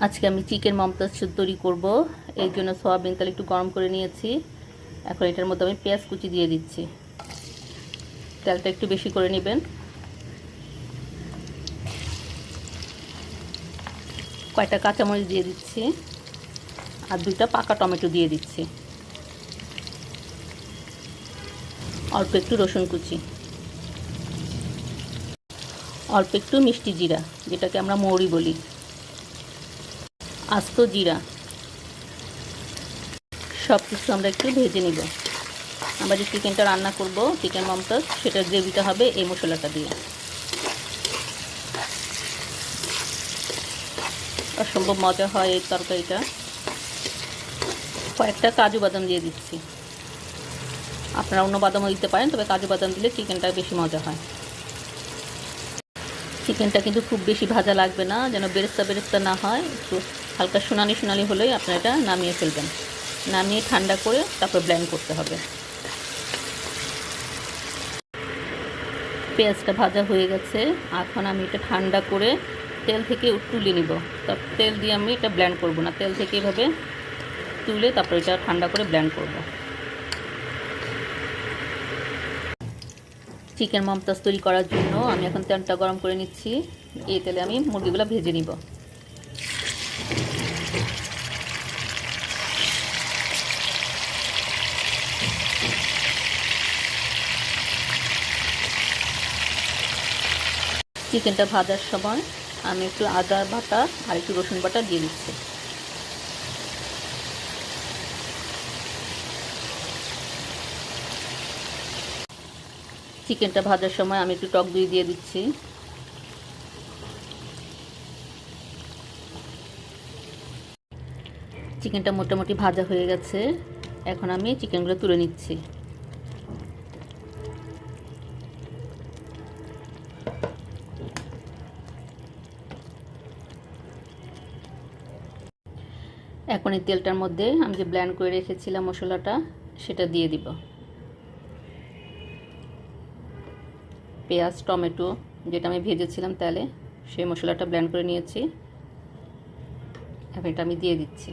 আজকে আমি চিকেন মমতাজ তৈরি করব। এই জন্য সয়াবিন তেল একটু গরম করে নিয়েছি। এখন এটার মধ্যে আমি পেঁয়াজ কুচি দিয়ে দিচ্ছি। তেলটা একটু বেশি করে নেবেন। কয়টা কাঁচামরিচ দিয়ে দিচ্ছি আর 2টা পাকা টমেটো দিয়ে দিচ্ছি। অল্প একটু রসুন কুচি, অল্প একটু মিষ্টি জিরা, যেটাকে আমরা মৌরি বলি, আস্ত জিরা। সব কিছু আমরা একটু ভেজে নিব। আমরা যে চিকেনটা রান্না করব, চিকেন মমতাজ, সেটার গ্রেভিটা হবে এই মশলাটা দিয়ে। অসম্ভব মজা হয় এই তরকারিটা। কয়েকটা কাজু বাদাম দিয়ে দিচ্ছি। আপনারা অন্য বাদামও দিতে পারেন, তবে কাজু বাদাম দিলে চিকেনটা বেশি মজা হয়। চিকেনটা কিন্তু খুব বেশি ভাজা লাগবে না, যেন বেরেস্তা বেরেস্তা না হয়। একটু হালকা সোনালি সোনালি হলেই আপনারা এটা নামিয়ে ফেলবেন। নামিয়ে ঠান্ডা করে তারপর ব্লেন্ড করতে হবে। পেঁয়াজটা ভাজা হয়ে গেছে। এখন আমি এটা ঠান্ডা করে তেল থেকে তুলে নিব। তারপর তেল দিয়ে আমি এটা ব্লেন্ড করব না, তেল থেকে এভাবে তুলে তারপর এটা ঠান্ডা করে ব্লেন্ড করব। চিকেন মমতাজ তৈরি করার জন্য আমি এখন তেলটা গরম করে নিচ্ছি। এই তেলে আমি মুরগিগুলো ভেজে নিব। চিকেনটা ভাজার সময় আমি একটু আদা বাটা আর একটু রসুন বাটা দিয়ে দিচ্ছি। চিকেনটা ভাজার সময় আমি একটু টক দই দিয়ে দিচ্ছি। চিকেনটা মোটামুটি ভাজা হয়ে গেছে। এখন আমি চিকেনগুলো তুলে নিচ্ছি। এখন এই তেলটার মধ্যে আমি যে ব্লেন্ড করে রেখেছিলাম মশলাটা, সেটা দিয়ে দিব। পেঁয়াজ টমেটো যেটা আমি ভেজেছিলাম তেলে, সেই মশলাটা ব্লেন্ড করে নিয়েছি। এখন এটা আমি দিয়ে দিচ্ছি।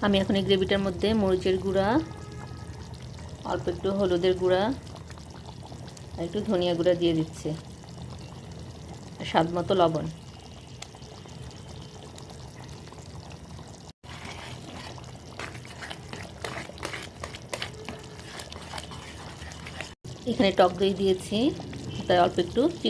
আমি এখন এই গ্রেভিটার মধ্যে মরিচের গুঁড়া, অল্প একটু হলুদের গুঁড়া আর একটু ধনিয়া গুঁড়া দিয়ে দিচ্ছি, স্বাদ মতো লবণ। এখানে টক দই দিয়েছি, তাই অল্প একটু চিনি